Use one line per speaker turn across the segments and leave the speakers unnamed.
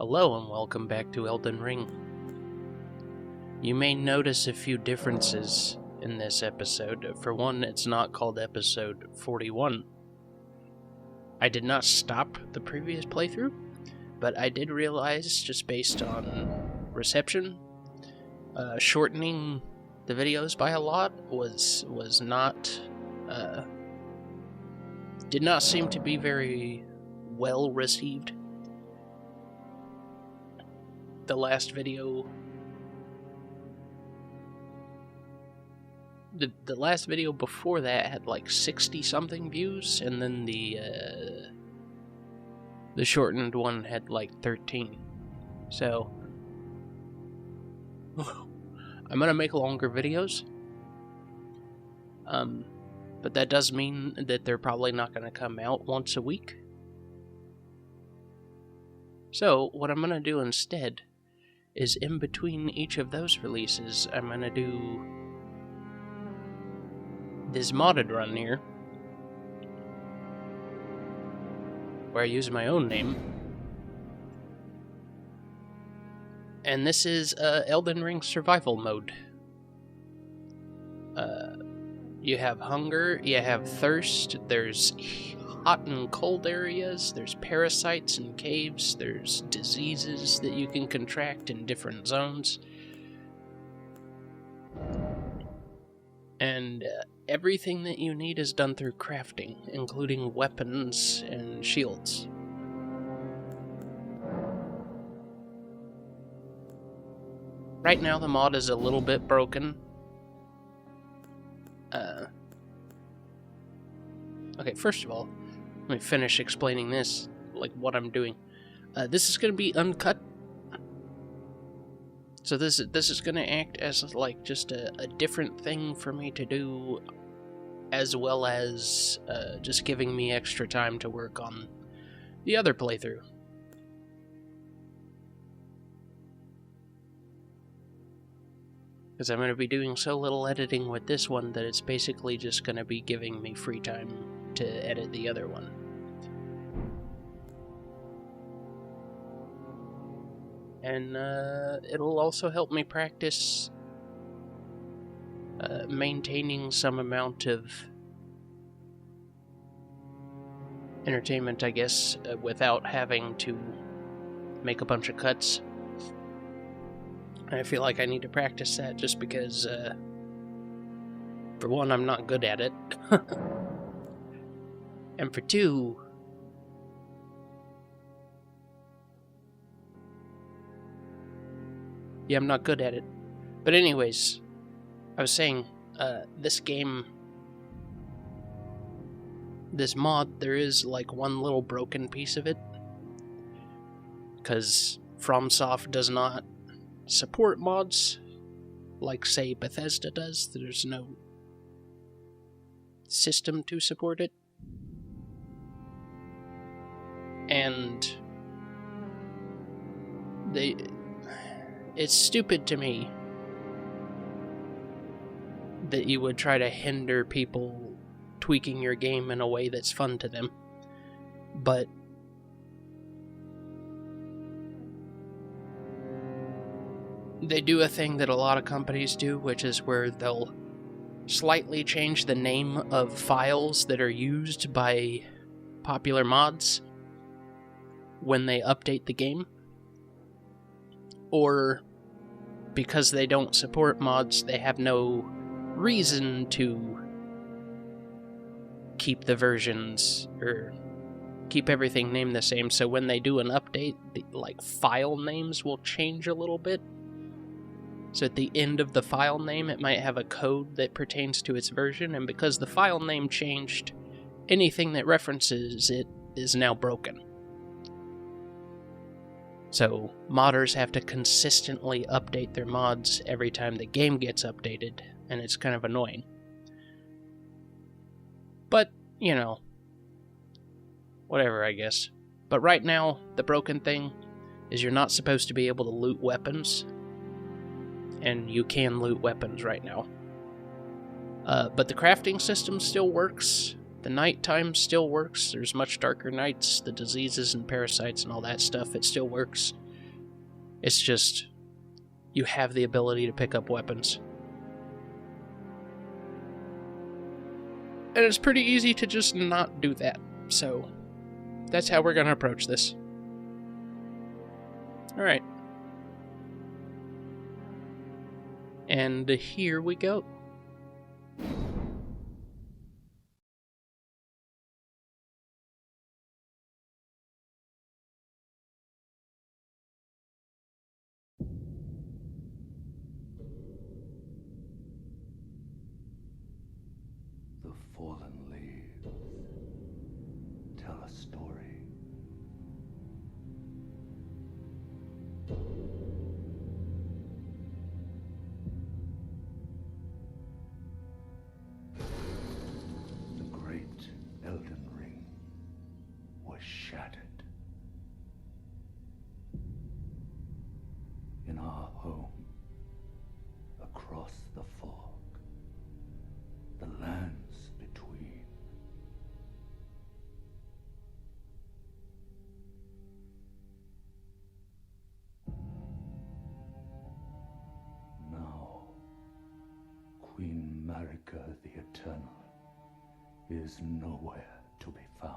Hello and welcome back to Elden Ring. You may notice a few differences in this episode. For one, it's not called episode 41. I did not stop the previous playthrough, but I did realize, just based on reception, shortening the videos by a lot was not, did not seem to be very well received. The last video, the last video before that had like 60 something views, and then the shortened one had like 13. So I'm gonna make longer videos, but that does mean that they're probably not gonna come out once a week. So what I'm gonna do instead is, in between each of those releases, I'm gonna do this modded run here, where I use my own name. And this is Elden Ring Survival Mode. You have hunger, you have thirst, there's hot and cold areas, there's parasites in caves, there's diseases that you can contract in different zones. And everything that you need is done through crafting, including weapons and shields. Right now the mod is a little bit broken. Okay, first of all, let me finish explaining this, like what I'm doing. This is going to be uncut. So this is going to act as like just a different thing for me to do, as well as just giving me extra time to work on the other playthrough. Because I'm going to be doing so little editing with this one that it's basically just going to be giving me free time to edit the other one. And it'll also help me practice maintaining some amount of entertainment, I guess, without having to make a bunch of cuts. I feel like I need to practice that just because, for one, I'm not good at it. And for two, yeah, I'm not good at it. But anyways, I was saying, this game, this mod, there is like one little broken piece of it. Because FromSoft does not support mods like, say, Bethesda does. There's no system to support it. And it's stupid to me that you would try to hinder people tweaking your game in a way that's fun to them. But they do a thing that a lot of companies do, which is where they'll slightly change the name of files that are used by popular mods when they update the game. Or, because they don't support mods, they have no reason to keep the versions, or keep everything named the same. So when they do an update, the, like, file names will change a little bit. So at the end of the file name, it might have a code that pertains to its version, and because the file name changed, anything that references it is now broken. So modders have to consistently update their mods every time the game gets updated, and it's kind of annoying. But, you know, whatever, I guess. But right now, the broken thing is you're not supposed to be able to loot weapons. And you can loot weapons right now. But the crafting system still works. The nighttime still works. There's much darker nights. The diseases and parasites and all that stuff, it still works. It's just, you have the ability to pick up weapons. And it's pretty easy to just not do that. So, that's how we're going to approach this. Alright. And here we go.
The fallen leaves tell a story. The great Elden Ring was shattered. In our home, across the fog, the lands between. Now, Queen Marika the Eternal is nowhere to be found.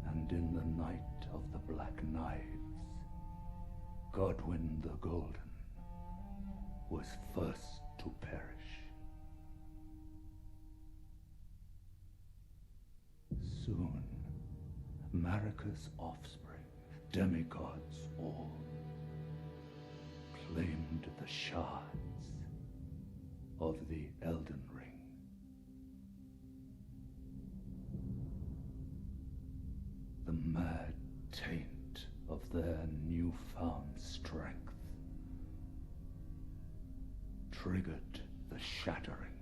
And in the night of the Black Knives, Godwyn the Golden was first to perish. Soon, Marika's offspring, demigods all, claimed the shards of the Elden Ring. The mad taint of their newfound strength triggered the shattering.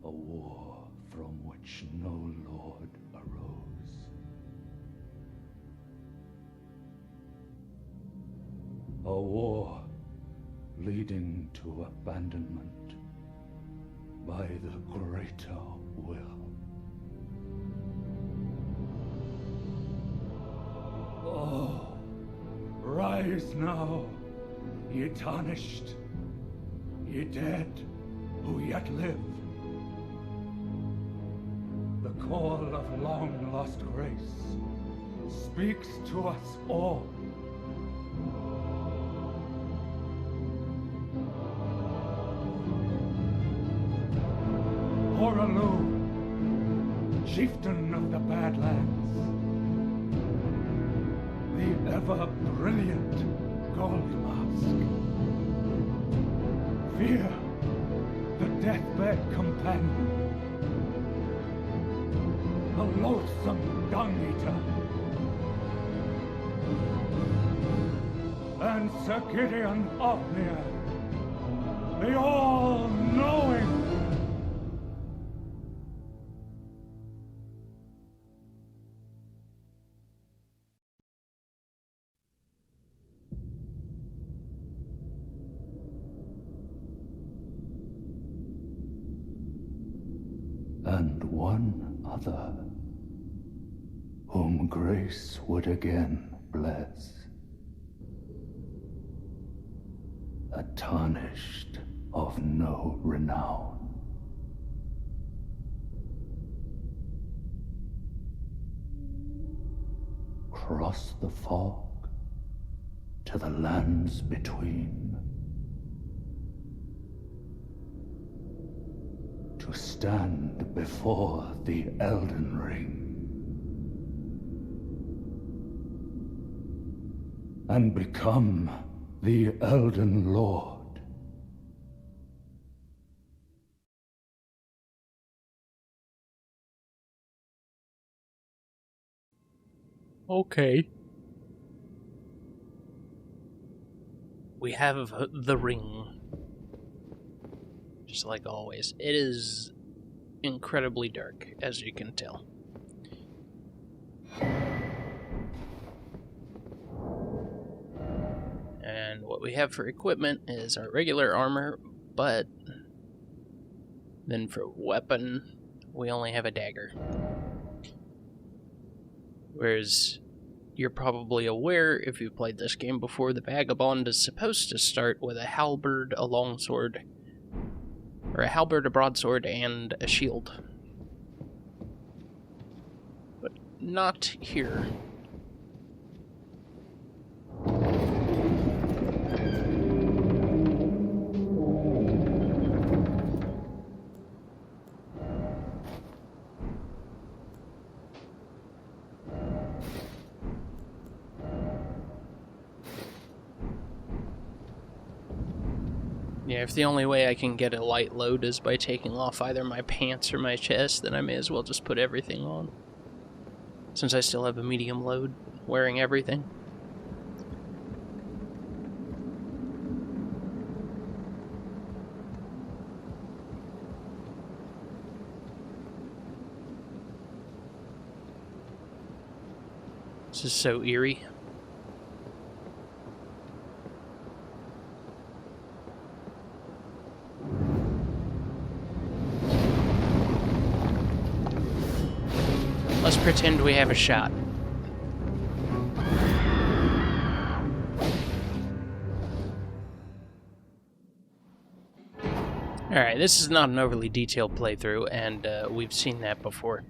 A war from which no lord arose. A war leading to abandonment by the greater will. Oh, rise now, ye tarnished, ye dead who yet live. The call of long-lost grace speaks to us all. Horalu, chieftain of the Badlands, the ever-brilliant Gold Mask. Fear, the deathbed companion, a loathsome dung-eater, and Sir Gideon Ofnir, the all-knowing. And one other, whom grace would again bless, a tarnished of no renown. Cross the fog to the lands between, to stand before the Elden Ring and become the Elden Lord.
Okay. We have the ring. Just like always. It is incredibly dark, as you can tell. And what we have for equipment is our regular armor, but Then for weapon, we only have a dagger. Whereas, you're probably aware, if you've played this game before, the vagabond is supposed to start with a halberd, a longsword, or a halberd, a broadsword, and a shield. But not here. Yeah, if the only way I can get a light load is by taking off either my pants or my chest, then I may as well just put everything on. Since I still have a medium load, wearing everything. This is so eerie. Let's pretend we have a shot. Alright, this is not an overly detailed playthrough, and we've seen that before.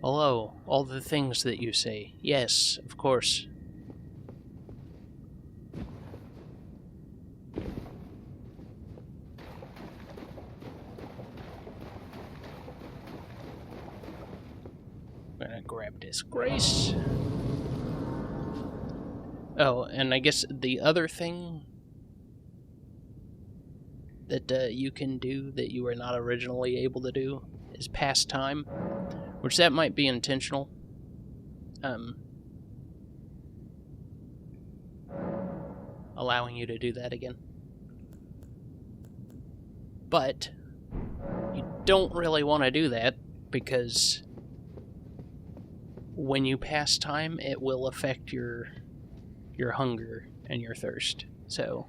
Hello, all the things that you say. Yes, of course. I'm gonna grab this grace. Oh, and I guess the other thing that you can do that you were not originally able to do is pass time, which that might be intentional. Allowing you to do that again. But you don't really want to do that because when you pass time, it will affect your hunger and your thirst. So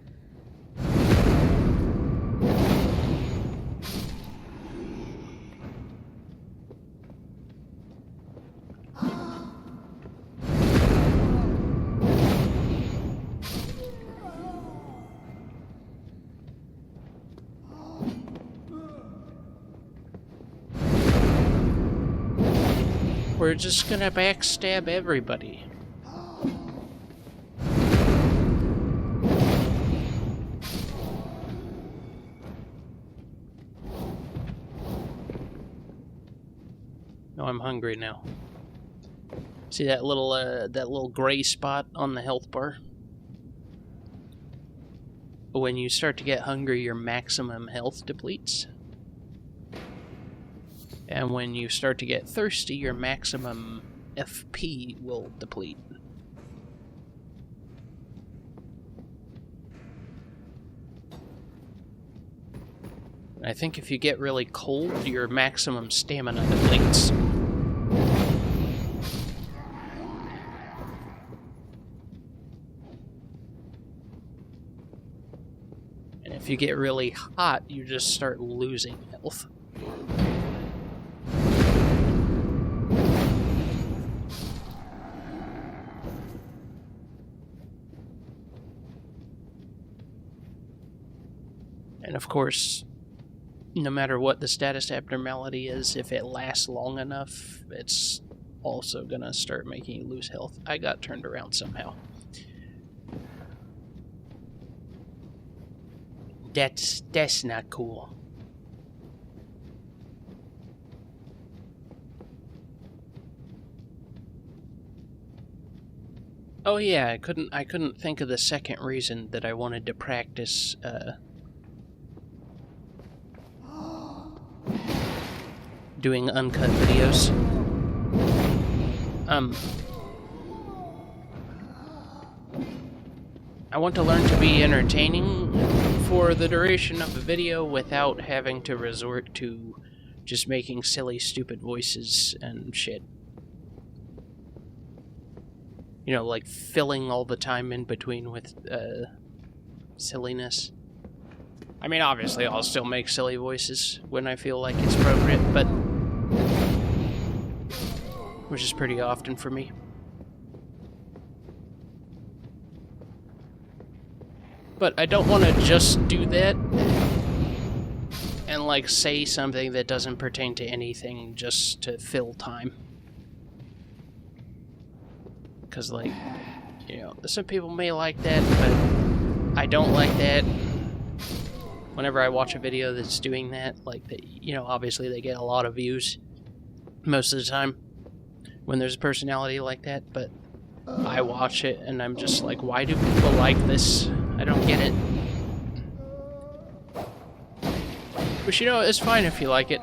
we're just gonna backstab everybody. Oh, I'm hungry now. See that little gray spot on the health bar? When you start to get hungry, your maximum health depletes. And when you start to get thirsty, your maximum FP will deplete. I think if you get really cold, your maximum stamina depletes. And if you get really hot, you just start losing health. And of course, no matter what the status abnormality is, if it lasts long enough, it's also gonna start making you lose health. I got turned around somehow. That's not cool. Oh yeah, I couldn't think of the second reason that I wanted to practice doing uncut videos. I want to learn to be entertaining for the duration of the video without having to resort to just making silly, stupid voices and shit. You know, like filling all the time in between with silliness. I mean, obviously, I'll still make silly voices when I feel like it's appropriate, but... which is pretty often for me. But I don't want to just do that and, like, say something that doesn't pertain to anything just to fill time. Because, like, you know, some people may like that, but I don't like that. Whenever I watch a video that's doing that, like, you know, obviously they get a lot of views most of the time when there's a personality like that, but I watch it and I'm just like, why do people like this? I don't get it. But you know, it's fine if you like it,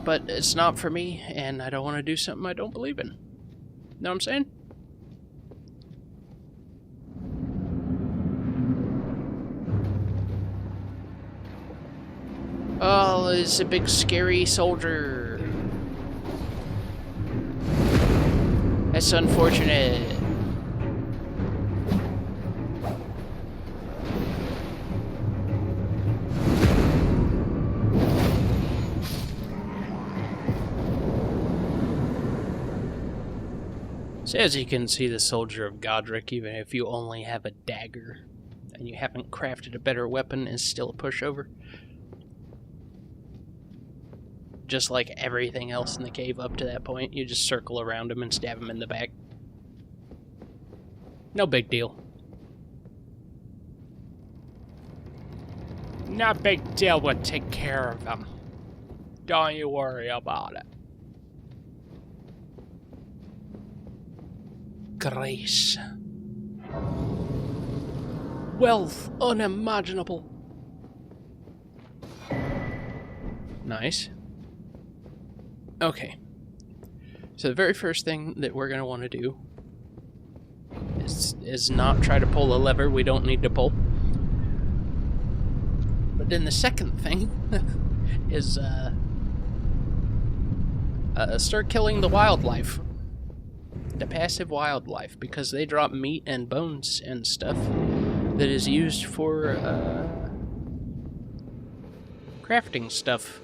but it's not for me, and I don't want to do something I don't believe in. Know what I'm saying? Oh, it's a big scary soldier. That's unfortunate. So as you can see, the soldier of Godric, even if you only have a dagger and you haven't crafted a better weapon, is still a pushover. Just like everything else in the cave up to that point, you just circle around him and stab him in the back. No big deal. No big deal, we'll take care of him. Don't you worry about it. Grace. Wealth unimaginable. Nice. Okay. So the very first thing that we're going to want to do is not try to pull a lever we don't need to pull. But then the second thing is start killing the wildlife. The passive wildlife, because they drop meat and bones and stuff that is used for crafting stuff.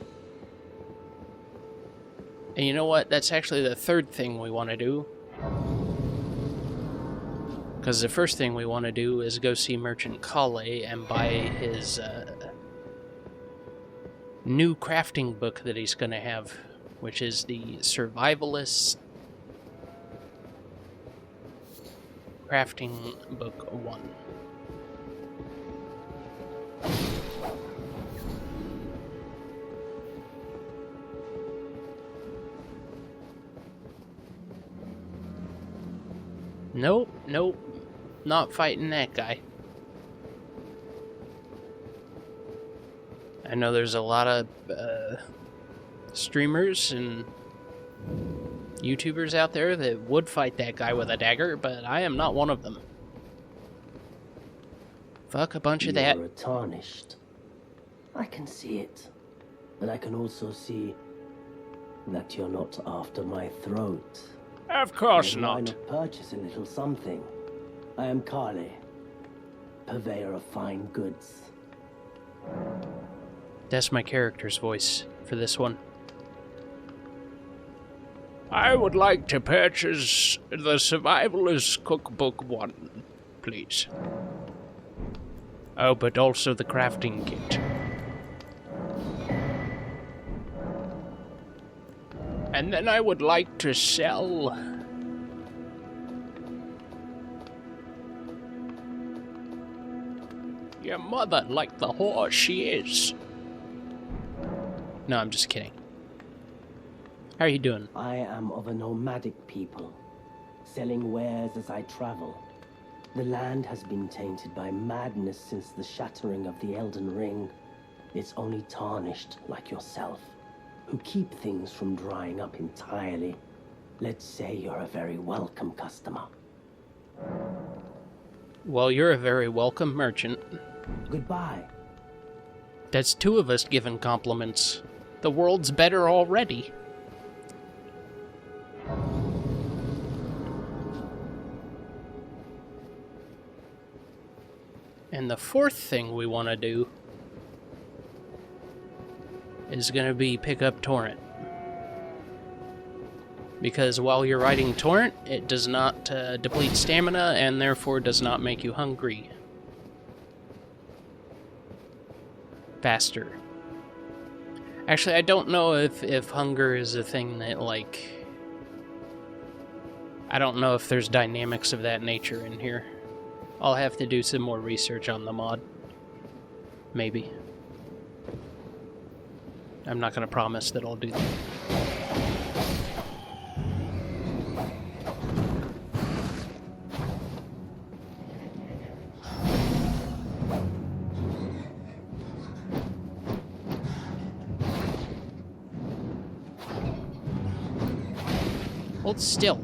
And you know what? That's actually the third thing we want to do. Because the first thing we want to do is go see Merchant Kale and buy his new crafting book that he's going to have, which is the Survivalist Crafting Book 1. Nope, not fighting that guy. I know there's a lot of streamers and YouTubers out there that would fight that guy with a dagger, but I am not one of them. Fuck a bunch of that.
You're tarnished. I can see it. And I can also see that you're not after my throat.
Of course
Maybe
not.
I might purchase a little something. I am Kale, purveyor of fine goods.
That's my character's voice for this one. I would like to purchase the Survivalist Cookbook 1, please. Oh, but also the crafting kit. And then I would like to sell your mother like the whore she is. No, I'm just kidding. How are you doing?
I am of a nomadic people, selling wares as I travel. The land has been tainted by madness since the shattering of the Elden Ring. It's only tarnished like yourself, who keep things from drying up entirely. Let's say you're a very welcome customer.
Well, you're a very welcome merchant.
Goodbye.
That's two of us giving compliments. The world's better already. And the fourth thing we want to do is going to be pick up Torrent. Because while you're riding Torrent, it does not deplete stamina and therefore does not make you hungry faster. Actually, I don't know if hunger is a thing that, like... I don't know if there's dynamics of that nature in here. I'll have to do some more research on the mod. Maybe. I'm not going to promise that I'll do that. Hold still.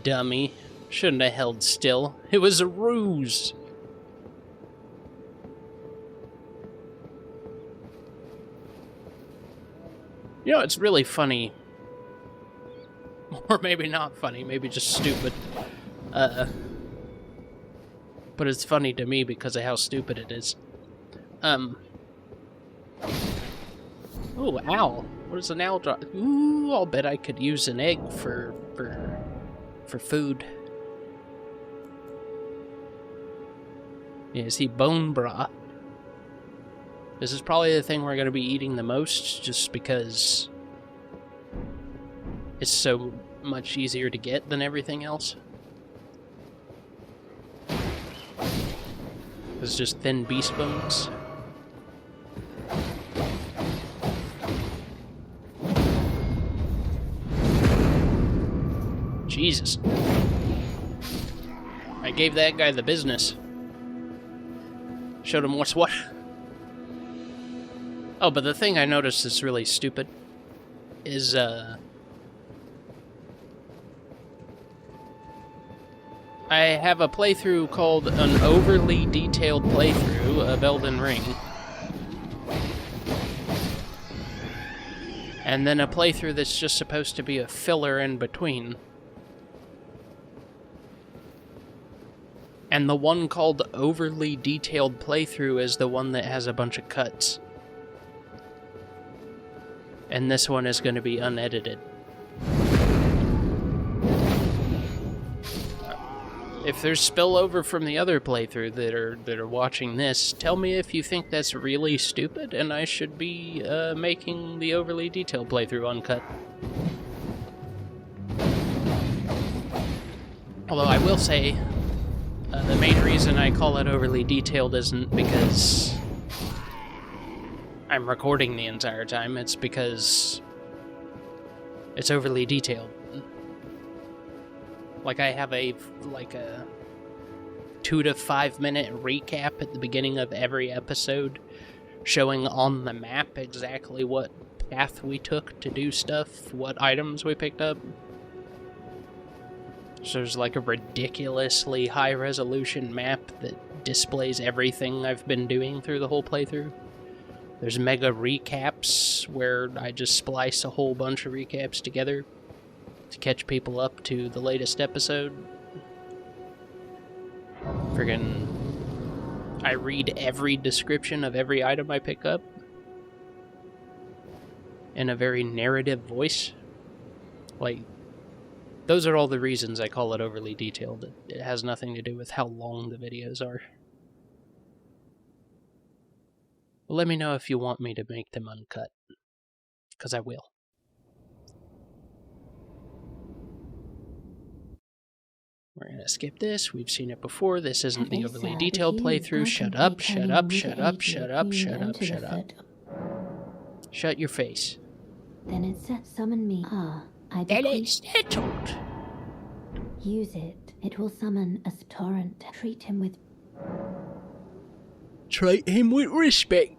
Dummy. Shouldn't have held still. It was a ruse. You know, it's really funny. Or maybe not funny, maybe just stupid. But it's funny to me because of how stupid it is. Oh, owl. What does an owl drop? Ooh, I'll bet I could use an egg for food. Yeah, see, bone broth. This is probably the thing we're going to be eating the most, just because it's so much easier to get than everything else. It's just thin beast bones. Jesus. I gave that guy the business. Showed him what's what. Oh, but the thing I noticed is really stupid is, I have a playthrough called an overly detailed playthrough of Elden Ring. And then a playthrough that's just supposed to be a filler in between. And the one called overly detailed playthrough is the one that has a bunch of cuts. And this one is going to be unedited. If there's spillover from the other playthrough that are watching this, tell me if you think that's really stupid and I should be making the overly detailed playthrough uncut. Although I will say, the main reason I call it overly detailed isn't because I'm recording the entire time, it's because it's overly detailed. Like, I have a 2 to 5 minute recap at the beginning of every episode, showing on the map exactly what path we took to do stuff, what items we picked up. So there's like a ridiculously high-resolution map that displays everything I've been doing through the whole playthrough. There's mega recaps where I just splice a whole bunch of recaps together to catch people up to the latest episode. Friggin', I read every description of every item I pick up in a very narrative voice. Like, those are all the reasons I call it overly detailed. It has nothing to do with how long the videos are. Well, let me know if you want me to make them uncut, because I will. We're going to skip this. We've seen it before. This isn't the overly detailed playthrough. Shut up, shut up, shut up, shut up, shut up, shut up. Shut your face.
Then it said summon me.
Then it's settled.
Use it. It will summon a torrent. Treat him with
respect.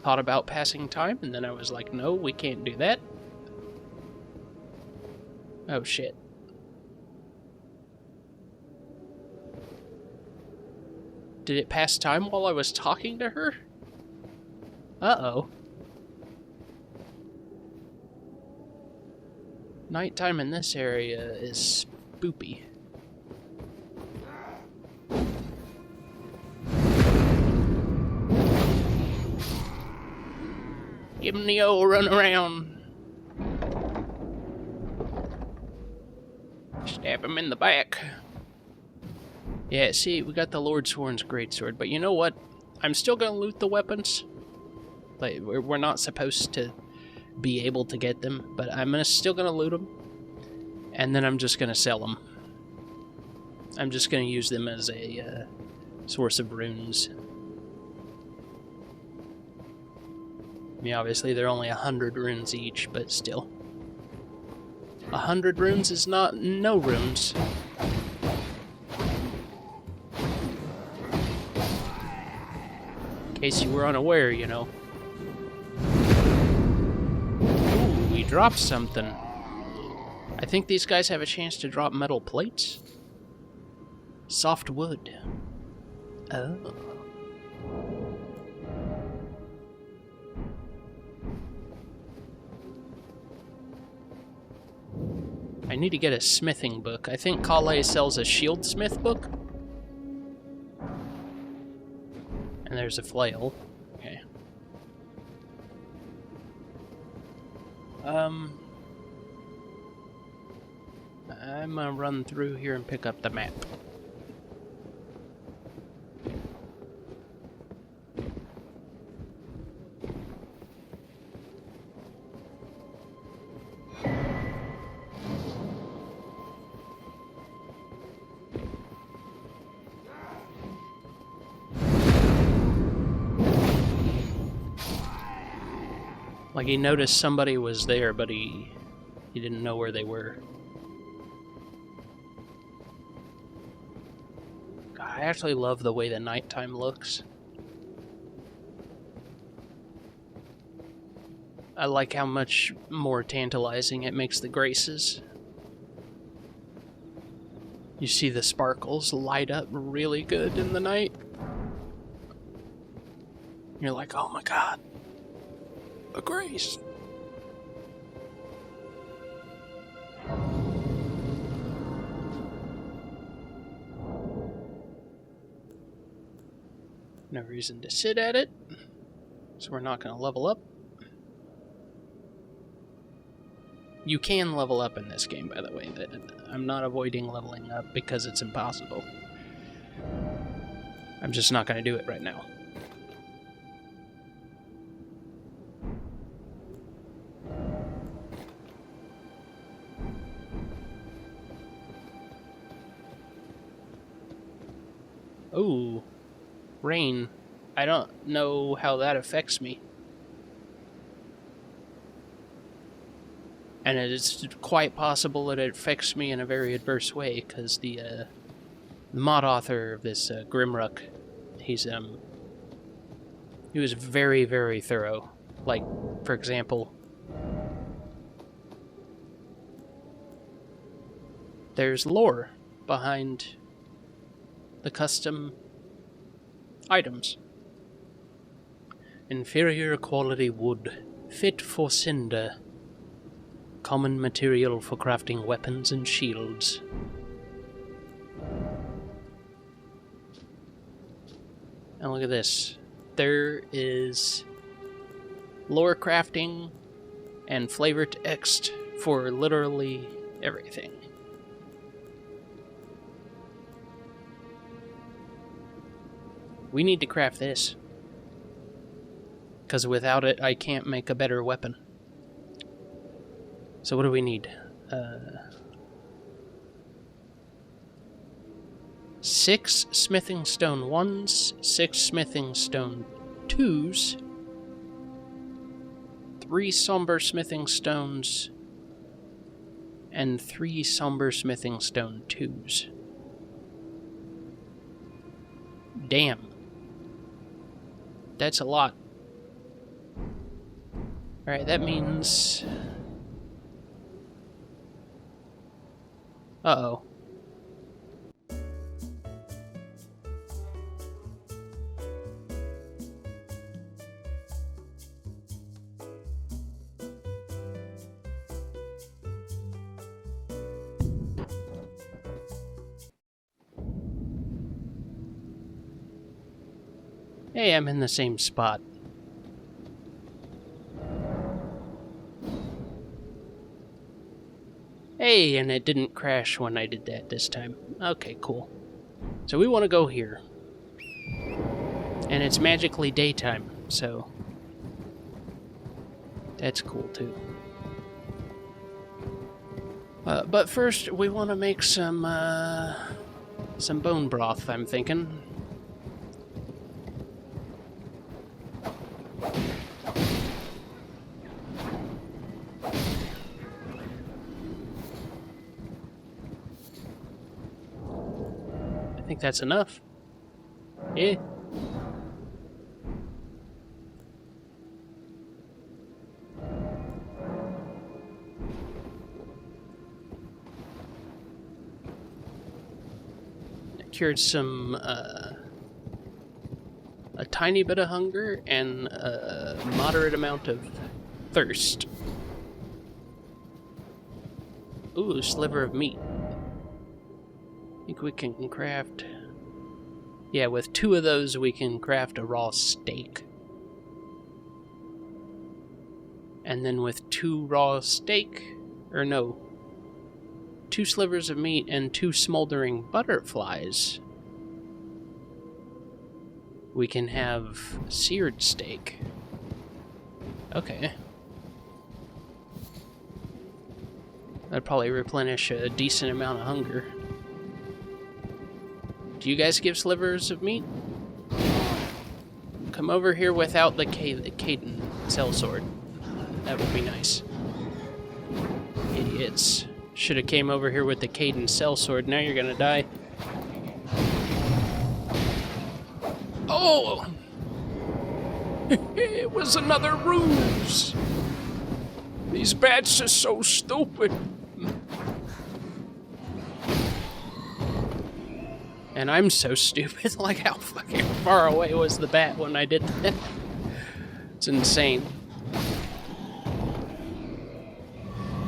thought about passing time, and then I was like, no, we can't do that. Oh, shit. Did it pass time while I was talking to her? Uh-oh. Nighttime in this area is spoopy. Give him the old run around. Stab him in the back. Yeah, see, we got the Lord Sworn's greatsword, but you know what? I'm still gonna loot the weapons. Like, we're not supposed to be able to get them, but I'm still gonna loot them, and then I'm just gonna sell them. I'm just gonna use them as a source of runes. I mean, obviously they're only 100 runes each, but still. 100 runes is not no runes. In case you were unaware, you know. Ooh, we dropped something. I think these guys have a chance to drop metal plates. Soft wood. Oh. I need to get a smithing book. I think Kale sells a shieldsmith book. And there's a flail. Okay. I'm gonna run through here and pick up the map. Like, he noticed somebody was there, but he didn't know where they were. God, I actually love the way the nighttime looks. I like how much more tantalizing it makes the graces. You see the sparkles light up really good in the night. You're like, oh my god. A grace. No reason to sit at it, so we're not going to level up. You can level up in this game, by the way. I'm not avoiding leveling up because it's impossible. I'm just not going to do it right now. Ooh, rain. I don't know how that affects me. And it is quite possible that it affects me in a very adverse way, because the mod author of this Grimrock, he was very, very thorough. Like, for example, there's lore behind the custom items. Inferior quality wood, fit for cinder. Common material for crafting weapons and shields. And look at this. There is lore crafting and flavor text for literally everything. We need to craft this. Because without it, I can't make a better weapon. So what do we need? 6 smithing stone 1s, 6 smithing stone 2s, 3 somber smithing stones, and 3 somber smithing stone 2s. Damn. That's a lot. Alright, that means... Uh-oh. Hey, I'm in the same spot. Hey, and it didn't crash when I did that this time. Okay, cool. So we want to go here. And it's magically daytime, so... that's cool, too. But first, we want to make some bone broth, I'm thinking. I think that's enough. Yeah. Cured some, a tiny bit of hunger and a moderate amount of thirst. Ooh, sliver of meat. I think we can craft... yeah, with 2 of those we can craft a raw steak. And then with 2 raw steak... or no... 2 slivers of meat and 2 smoldering butterflies, we can have seared steak. Okay. That'd probably replenish a decent amount of hunger. Do you guys give slivers of meat? Come over here without the Caden sellsword. That would be nice. Idiots. Should have came over here with the Caden sellsword. Now you're gonna die. Oh! It was another ruse! These bats are so stupid. And I'm so stupid. Like, how fucking far away was the bat when I did that? It's insane.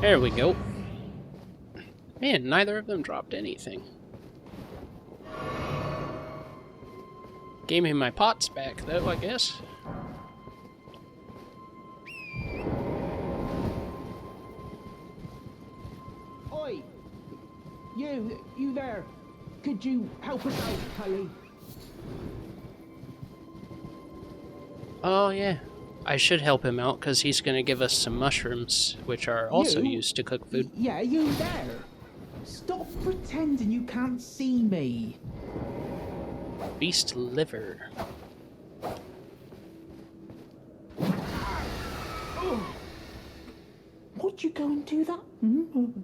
There we go. Man, neither of them dropped anything. Gave me my pots back, though, I guess.
Oi! You there! Could you help us out, Cully?
Oh, yeah. I should help him out, because he's going to give us some mushrooms, which are also used to cook food.
Yeah, you there! Stop pretending you can't see me!
Beast liver.
Oh. Would you go and do that?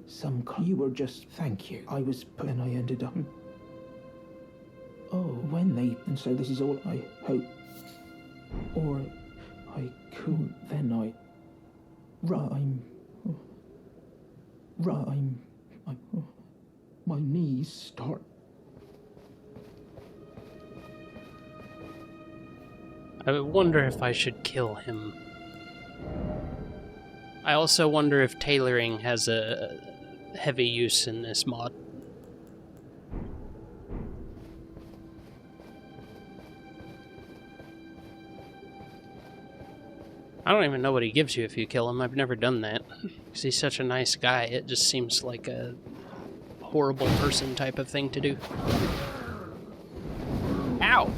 Some you were just... Thank you. I was... and I ended up... Oh, when they... And so this is all I hope. Or I could... Then I... My knees start...
I wonder if I should kill him. I also wonder if tailoring has a heavy use in this mod. I don't even know what he gives you if you kill him. I've never done that. Because he's such a nice guy, it just seems like a horrible person type of thing to do. Ow!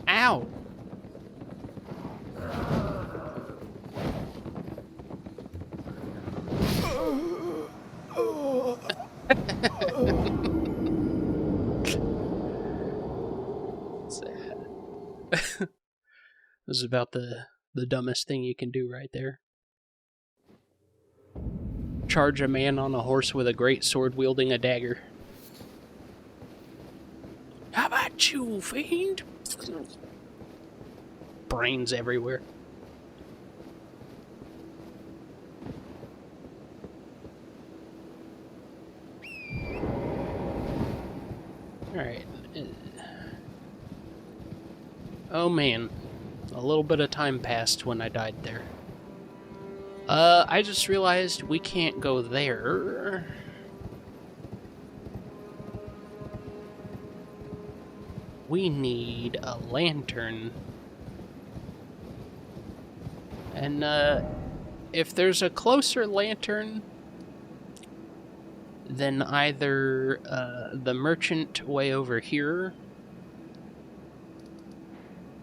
Ow! This is about the dumbest thing you can do right there. Charge a man on a horse with a great sword wielding a dagger. How about you, fiend? brains everywhere. Alright. Oh man. A little bit of time passed when I died there. I just realized we can't go there. We need a lantern. And, if there's a closer lantern, then either, the merchant way over here,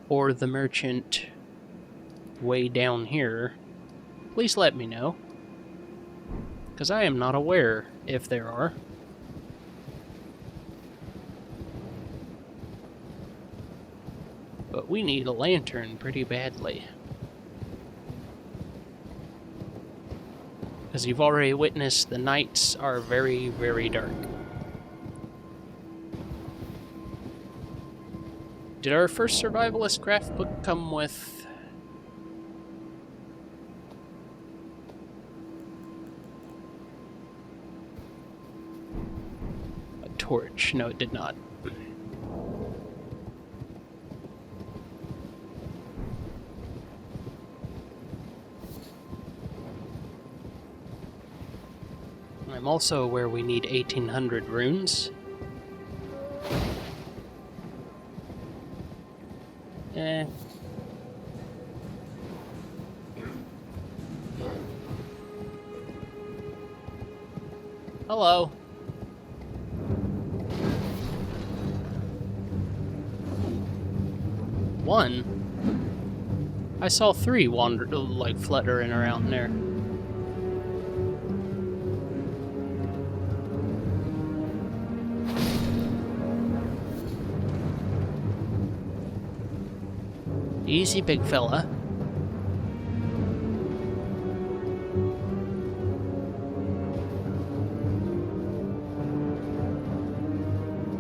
or the merchant way down here, please let me know. Because I am not aware if there are. But we need a lantern pretty badly. As you've already witnessed, the nights are very, very dark. Did our first survivalist craft book come with... a torch? No, it did not. I'm also aware we need 1800 runes. Hello. One? I saw three wander, like, fluttering around there. Easy, big fella.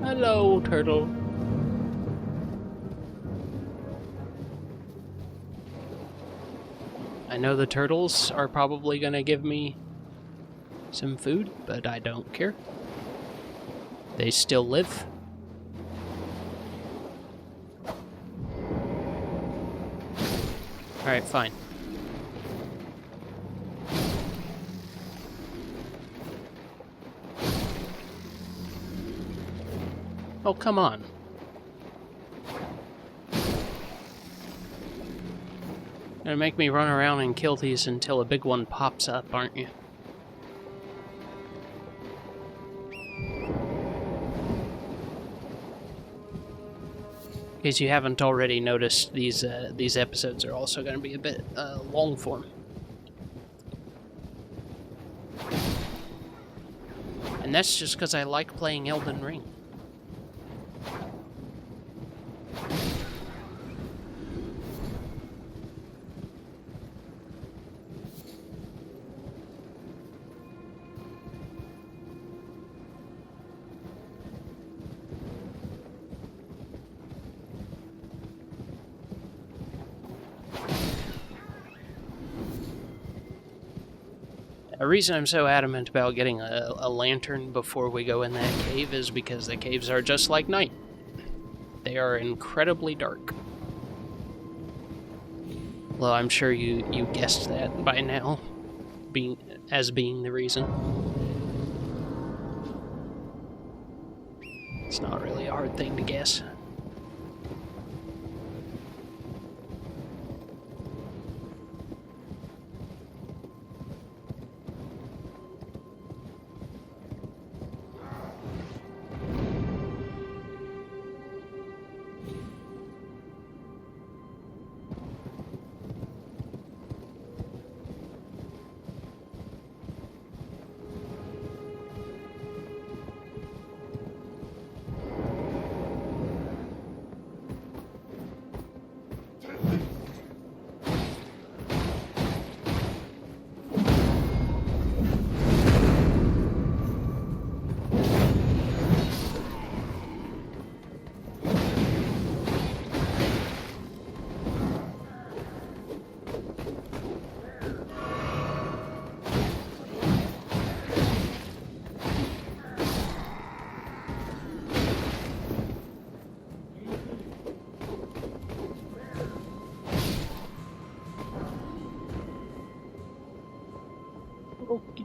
Hello, turtle. I know the turtles are probably gonna give me some food, but I don't care. They still live. Alright, fine. Oh, come on. Gonna make me run around and kill these until a big one pops up, aren't you? In case you haven't already noticed, these episodes are also going to be a bit long form. And that's just because I like playing Elden Ring. The reason I'm so adamant about getting a lantern before we go in that cave is because the caves are just like night. They are incredibly dark. Well, I'm sure you guessed that by now, being the reason. It's not really a hard thing to guess.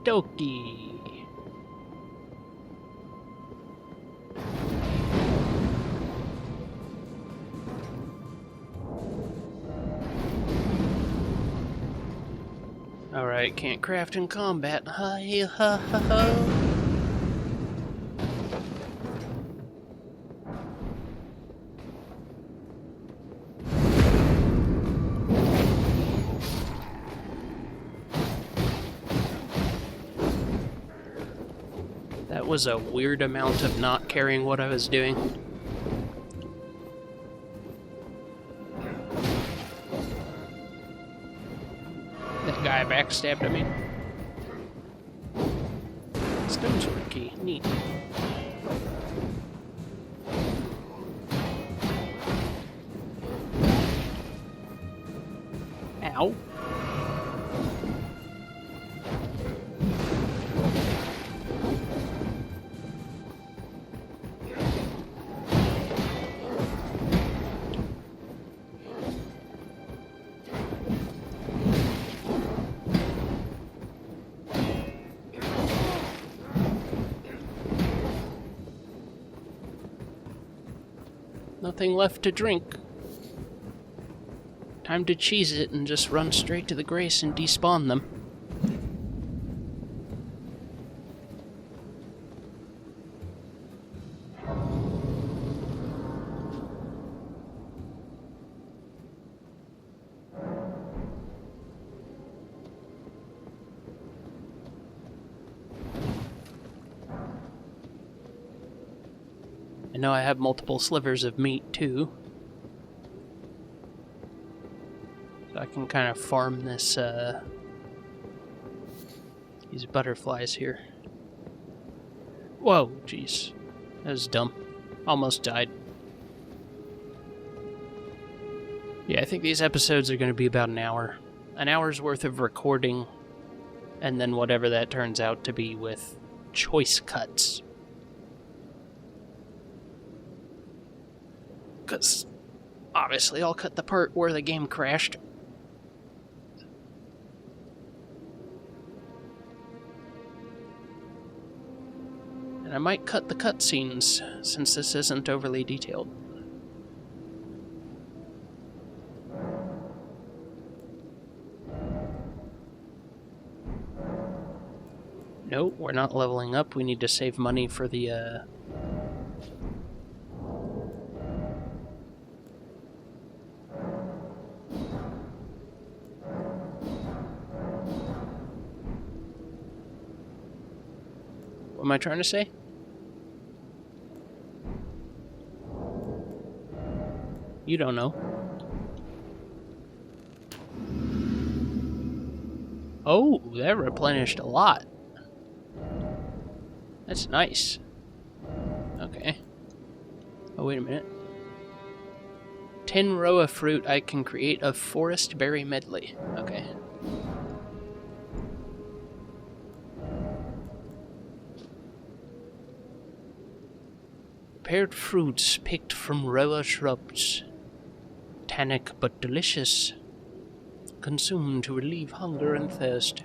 Okie dokie. Alright, can't craft in combat. Hi, ha, ha, ha. That was a weird amount of not caring what I was doing. That guy backstabbed at me. Stone sword key. Neat. Ow. Nothing left to drink. Time to cheese it and just run straight to the Grace and despawn them. I know I have multiple slivers of meat too. So I can kind of farm this, these butterflies here. Whoa, jeez. That was dumb. Almost died. Yeah, I think these episodes are going to be about an hour. An hour's worth of recording, and then whatever that turns out to be with choice cuts. Because, obviously, I'll cut the part where the game crashed. And I might cut the cutscenes, since this isn't overly detailed. Nope, we're not leveling up. We need to save money for the, What am I trying to say? You don't know. Oh, that replenished a lot. That's nice. Okay. Oh, wait a minute. 10 row of fruit, I can create a forest berry medley. Okay. Prepared fruits picked from rowa shrubs. Tannic but delicious. Consumed to relieve hunger and thirst.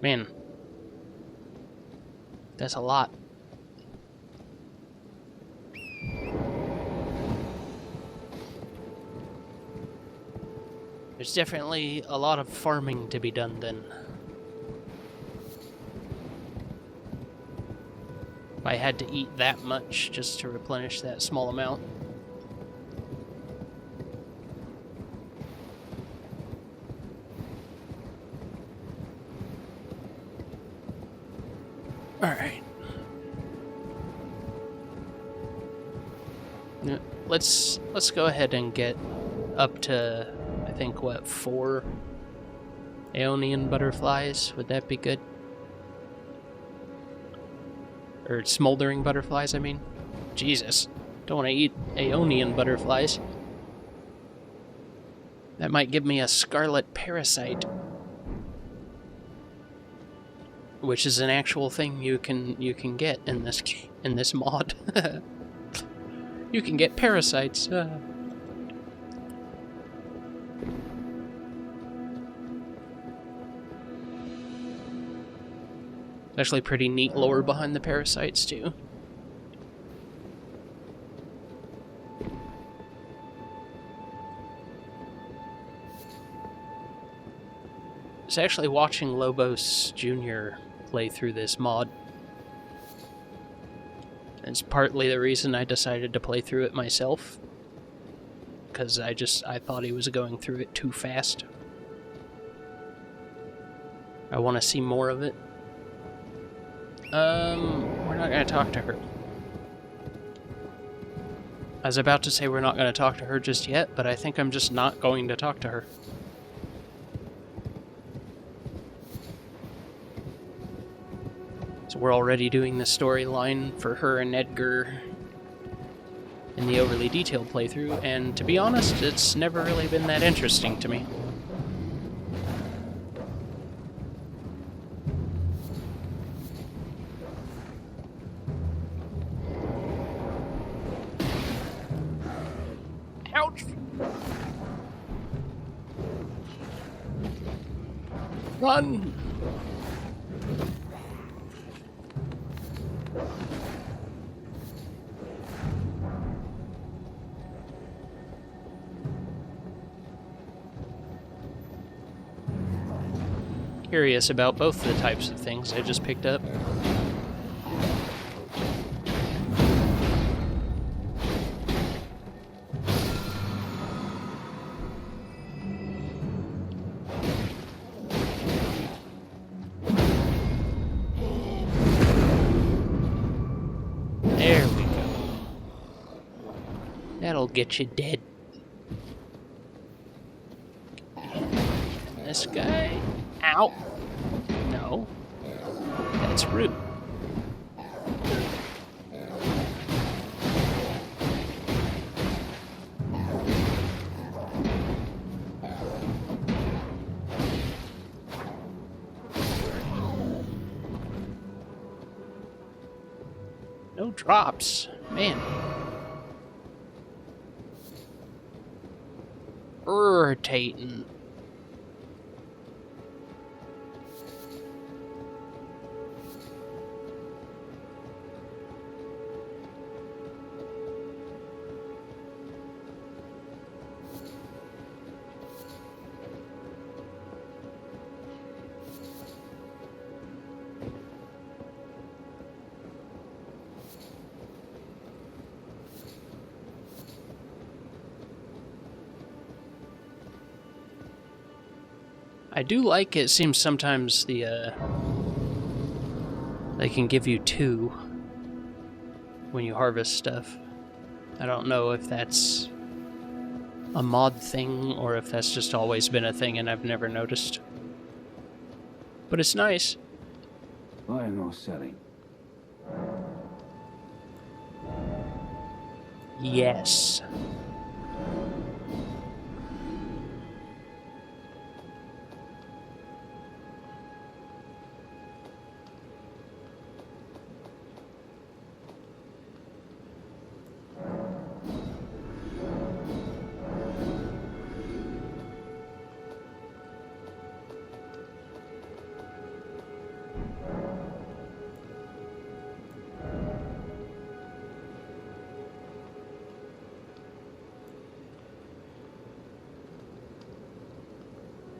Man, that's a lot. There's definitely a lot of farming to be done then. If I had to eat that much just to replenish that small amount. Alright. Let's go ahead and get up to, I think, what, 4 Aeonian butterflies? Would that be good? Or smoldering butterflies, I mean. Jesus. Don't want to eat Aeonian butterflies. That might give me a scarlet parasite. which is an actual thing you can get in this mod. You can get parasites. Actually, pretty neat lore behind the parasites too. I was actually watching Lobos Jr. play through this mod. It's partly the reason I decided to play through it myself, because I thought he was going through it too fast. I want to see more of it. We're not going to talk to her. I was about to say we're not going to talk to her just yet, but I think I'm just not going to talk to her. So we're already doing the storyline for her and Edgar in the overly detailed playthrough, and to be honest, it's never really been that interesting to me. Ouch! Run! Curious about both the types of things I just picked up. There we go. That'll get you dead. This guy. Ow. No. That's rude. No drops. Man. Irritating. I do like it seems sometimes they can give you 2 when you harvest stuff. I don't know if that's a mod thing or if that's just always been a thing and I've never noticed. But it's nice.
Buying or selling?
Yes.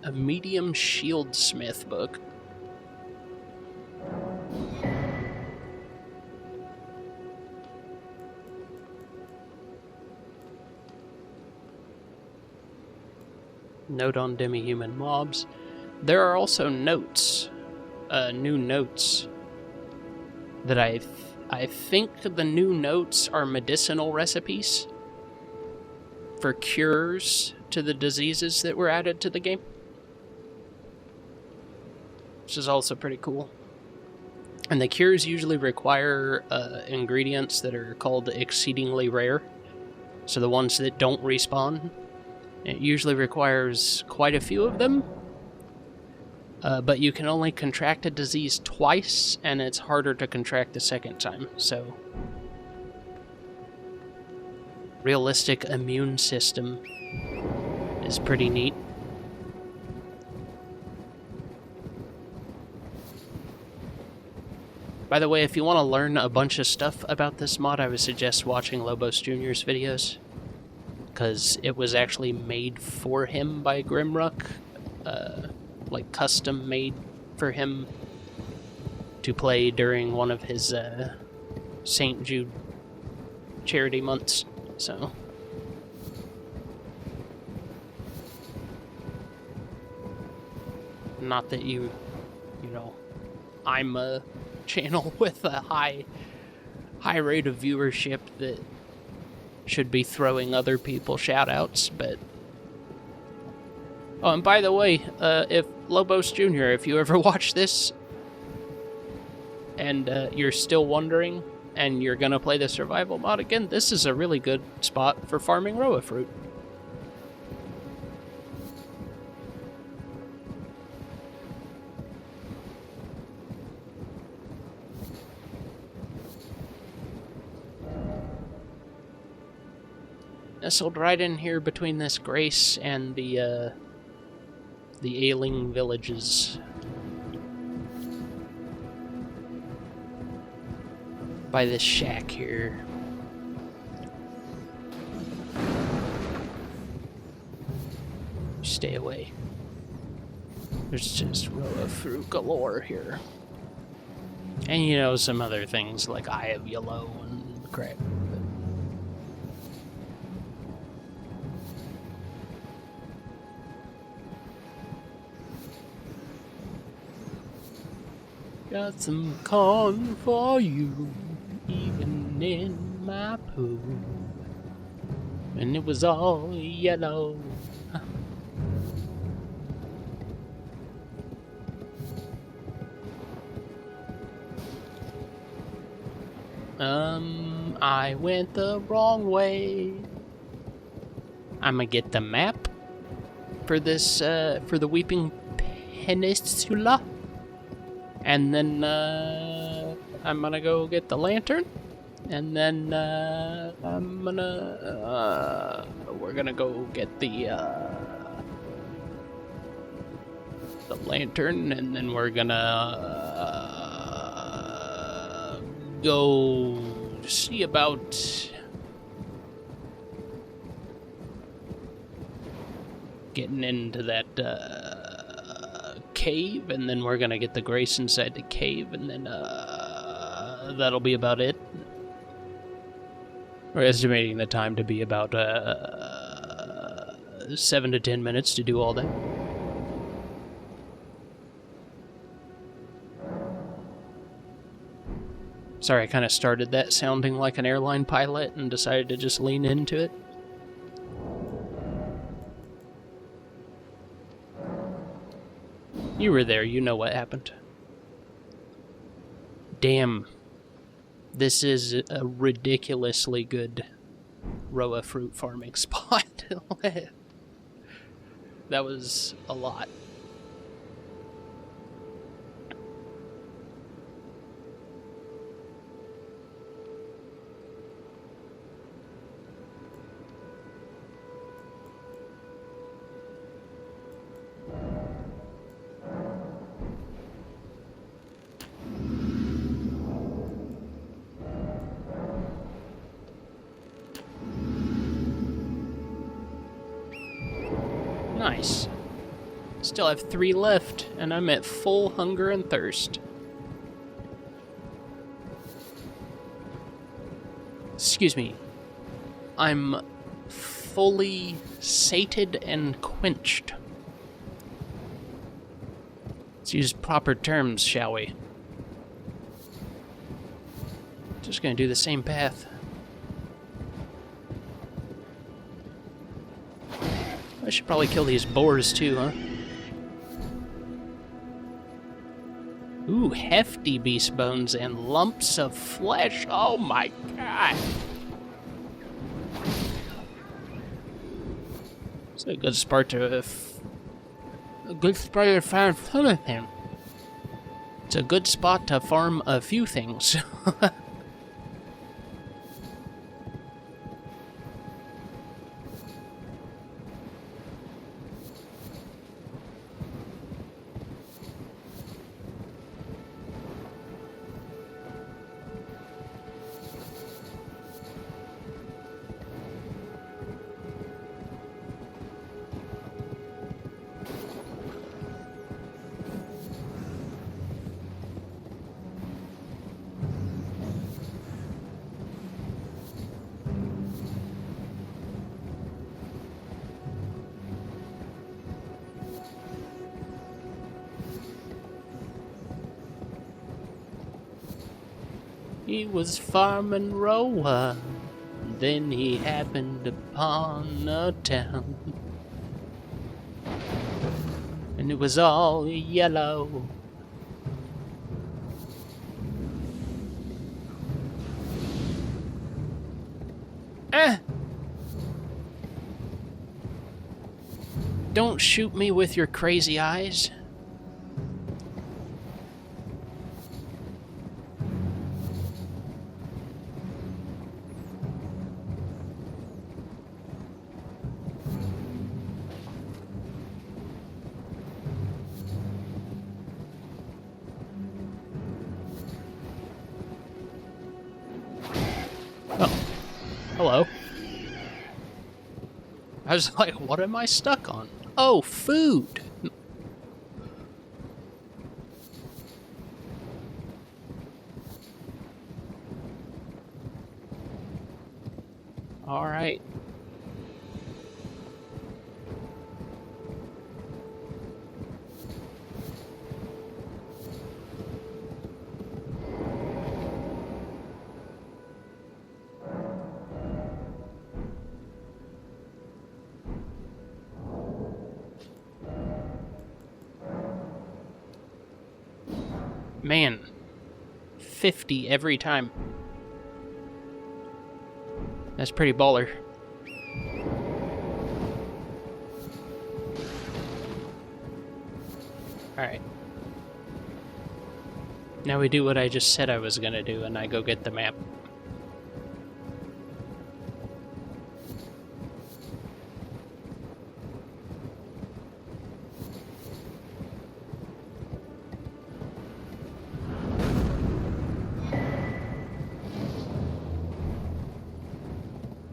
A medium shieldsmith book. Note on demi-human mobs. There are also notes, new notes, that I think the new notes are medicinal recipes for cures to the diseases that were added to the game. Which is also pretty cool. And the cures usually require ingredients that are called exceedingly rare. So the ones that don't respawn, it usually requires quite a few of them. But you can only contract a disease twice, and it's harder to contract the second time, so... Realistic immune system is pretty neat. By the way, if you want to learn a bunch of stuff about this mod, I would suggest watching Lobos Jr.'s videos, because it was actually made for him by Grimrock, like custom made for him to play during one of his St. Jude charity months, so... Not that you know, I'm a channel with a high rate of viewership that should be throwing other people shout-outs, but... Oh, and by the way, if Lobos Jr., if you ever watch this, and you're still wondering, and you're gonna play the survival mod again, this is a really good spot for farming Roa fruit. Nestled right in here between this Grace and the ailing villages. By this shack here. Stay away. There's just Roa fruit galore here. And you know, some other things like Eye of Yellow and crap. Got some corn for you, even in my poo. And it was all yellow. I went the wrong way. I'ma get the map for this, for the Weeping Peninsula. And then, I'm gonna go get the lantern. And then, we're gonna go get the lantern. And then we're gonna, go see about getting into that, cave, and then we're gonna get the Grace inside the cave, and then that'll be about it. We're estimating the time to be about 7 to 10 minutes to do all that. Sorry, I kind of started that sounding like an airline pilot and decided to just lean into it. You were there, you know what happened. Damn. This is a ridiculously good Roa fruit farming spot. That was a lot. Nice. Still have 3 left, and I'm at full hunger and thirst. Excuse me. I'm fully sated and quenched. Let's use proper terms, shall we? Just gonna do the same path. I should probably kill these boars too, huh? Ooh, hefty beast bones and lumps of flesh. Oh my god. It's a good spot to good spot to farm anything. It's a good spot to farm a few things. He was farming Roa, then he happened upon a town, and it was all yellow. Don't shoot me with your crazy eyes. Hello. I was like, what am I stuck on? Oh, food! Alright. Man, 50 every time. That's pretty baller. Alright. Now we do what I just said I was gonna do, and I go get the map.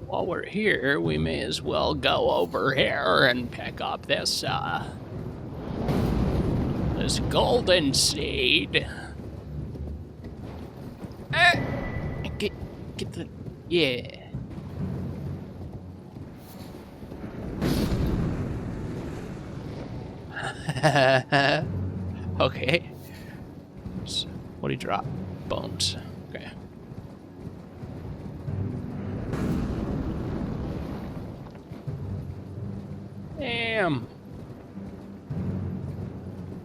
While we're here, we may as well go over here and pick up this golden seed. Get the... yeah. Okay. So, what do you drop? Bones. Okay. Damn.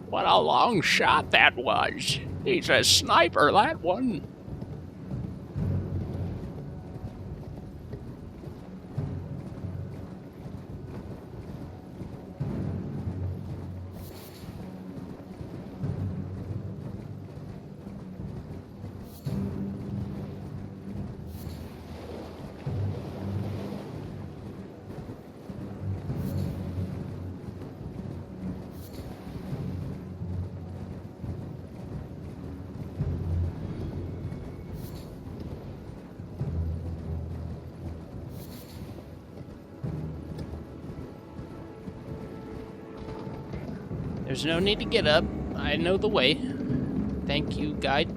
What a long shot that was. He's a sniper, that one. There's no need to get up. I know the way. Thank you, guide.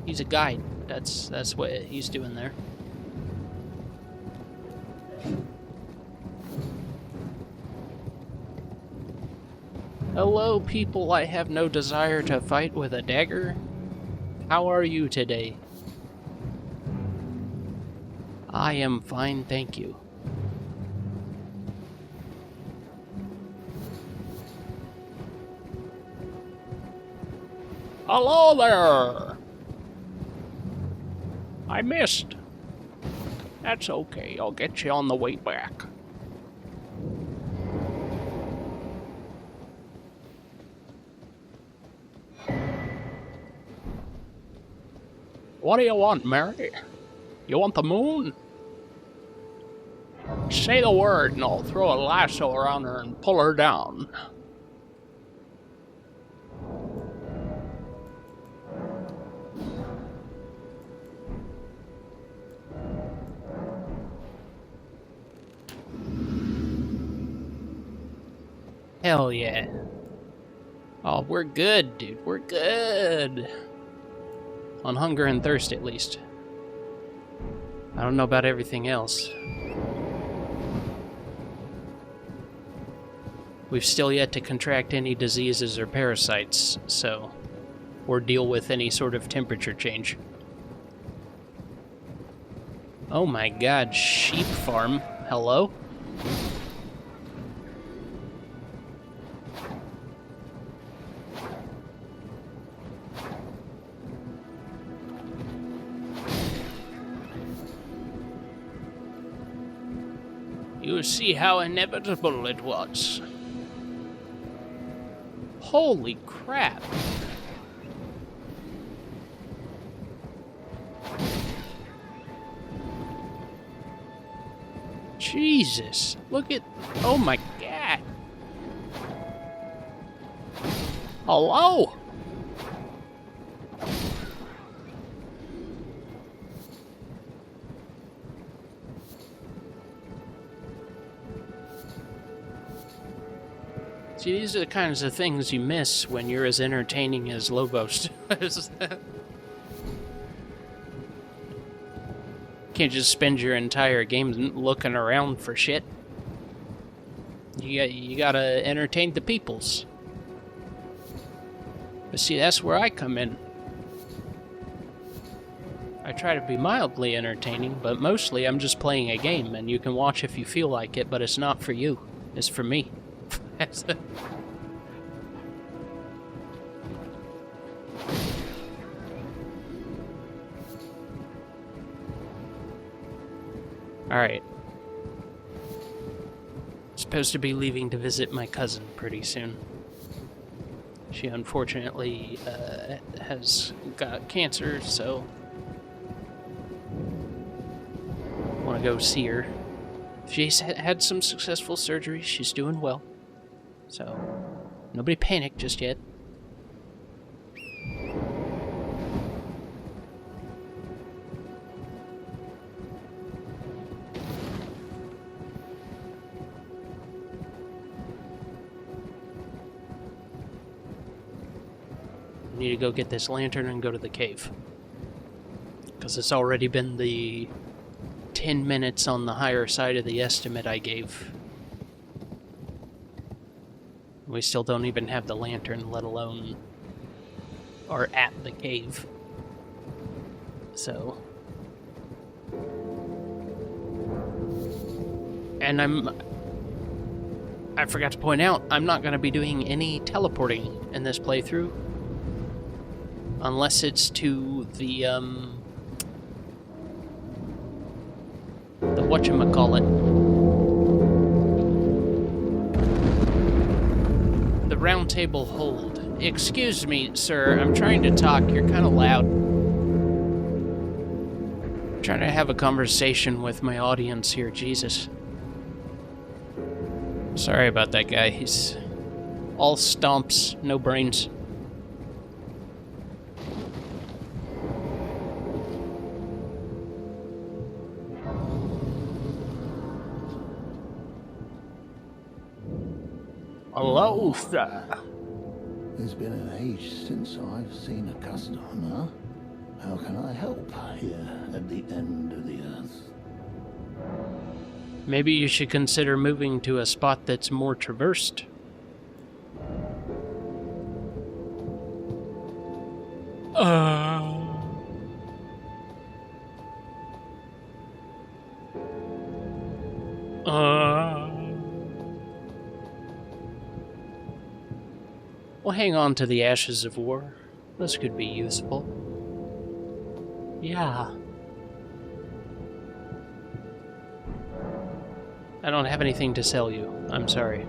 He's a guide. That's what he's doing there. Hello, people I have no desire to fight with a dagger. How are you today? I am fine, thank you. Hello there! I missed. That's okay, I'll get you on the way back. What do you want, Mary? You want the moon? Say the word and I'll throw a lasso around her and pull her down. Hell yeah. Oh, we're good, dude. We're good. On hunger and thirst, at least. I don't know about everything else. We've still yet to contract any diseases or parasites, so... or deal with any sort of temperature change. Oh my god, sheep farm. Hello? You see how inevitable it was. Holy crap. Jesus, look at... oh my god. Hello? See, these are the kinds of things you miss when you're as entertaining as Lobos. Can't just spend your entire game looking around for shit. You gotta entertain the peoples. But see, that's where I come in. I try to be mildly entertaining, but mostly I'm just playing a game, and you can watch if you feel like it, but it's not for you. It's for me. Alright. Supposed to be leaving to visit my cousin pretty soon. She unfortunately has got cancer, so want to go see her. She's had some successful surgery. She's doing well. So, nobody panic just yet. I need to go get this lantern and go to the cave. Because it's already been the 10 minutes on the higher side of the estimate I gave. We still don't even have the lantern, let alone are at the cave. So... and I forgot to point out, I'm not going to be doing any teleporting in this playthrough. Unless it's to the whatchamacallit. The round table hold. Excuse me, sir, I'm trying to talk. You're kind of loud. I'm trying to have a conversation with my audience here, Jesus. Sorry about that guy. He's all stomps, no brains. Hello, sir.
It's been an age since I've seen a customer. How can I help here at the end of the earth?
Maybe you should consider moving to a spot that's more traversed. We'll hang on to the ashes of war. This could be useful. Yeah. I don't have anything to sell you. I'm sorry.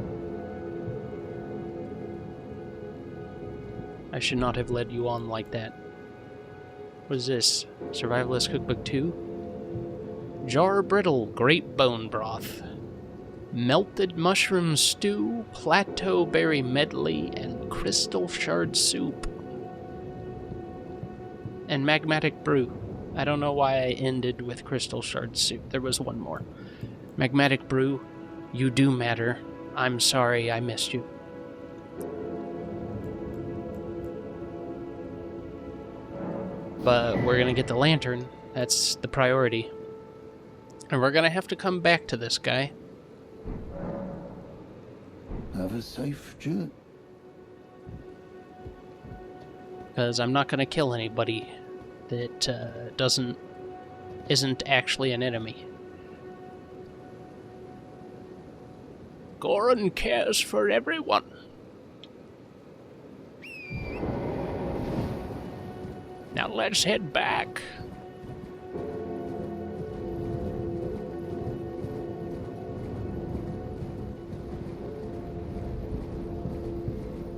I should not have led you on like that. What is this? Survivalist Cookbook 2? Jar brittle grape bone broth. Melted mushroom stew, plateau berry medley, and crystal shard soup. And magmatic brew. I don't know why I ended with crystal shard soup. There was one more. Magmatic brew, you do matter. I'm sorry I missed you. But we're gonna get the lantern. That's the priority. And we're gonna have to come back to this guy.
Have a safe journey.
Because I'm not gonna kill anybody that isn't actually an enemy. Gorin cares for everyone. Now let's head back.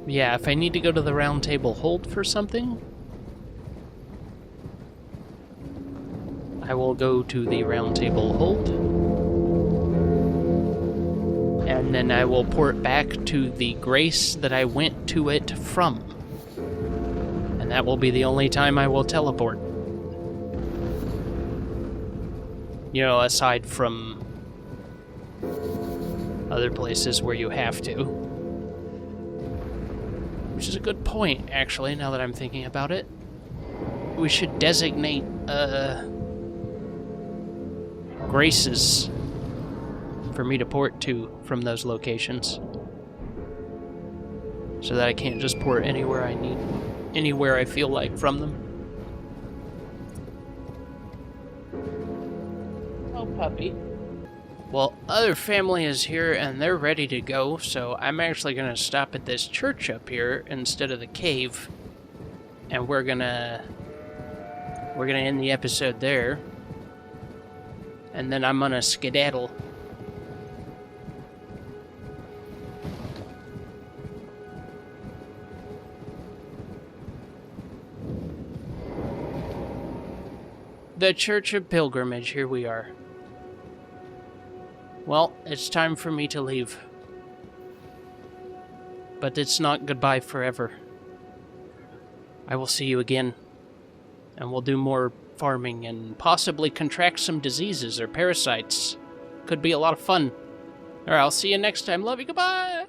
Yeah, if I need to go to the round table hold for something, I will go to the round table hold. And then I will port back to the grace that I went to it from. And that will be the only time I will teleport. You know, aside from other places where you have to. Which is a good point, actually, now that I'm thinking about it. We should designate, graces for me to port to from those locations. So that I can't just port anywhere I need, anywhere I feel like from them. Oh, puppy. Well, other family is here and they're ready to go, so I'm actually gonna stop at this church up here instead of the cave. And we're gonna end the episode there. And then I'm gonna skedaddle. The Church of Pilgrimage, here we are. Well, it's time for me to leave. But it's not goodbye forever. I will see you again. And we'll do more farming and possibly contract some diseases or parasites. Could be a lot of fun. Alright, I'll see you next time. Love you, goodbye!